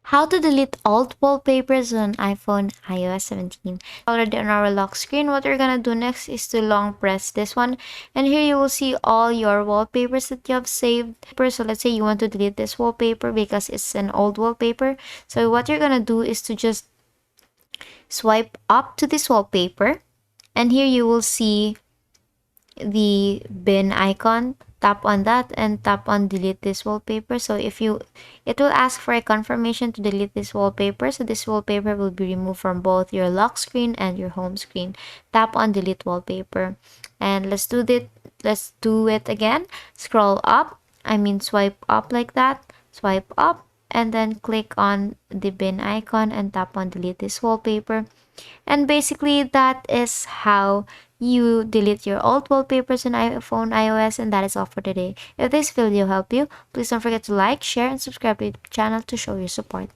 How to delete old wallpapers on iPhone iOS 17. Already on our lock screen, what we're gonna do next is to long press this one, and here you will see all your wallpapers that you have saved. So let's say you want to delete this wallpaper because it's an old wallpaper. So what you're gonna do is to just swipe up to this wallpaper, and here you will see the bin icon. Tap on that and tap on delete this wallpaper. So it will ask for a confirmation to delete this wallpaper. So this wallpaper will be removed from both your lock screen and your home screen. Tap on delete wallpaper, and let's do it again. Scroll up, swipe up like that, swipe up, and then click on the bin icon and tap on delete this wallpaper. And basically that is how you delete your old wallpapers on iPhone iOS. And that is all for today. If this video helped you, please don't forget to like, share, and subscribe to the channel to show your support.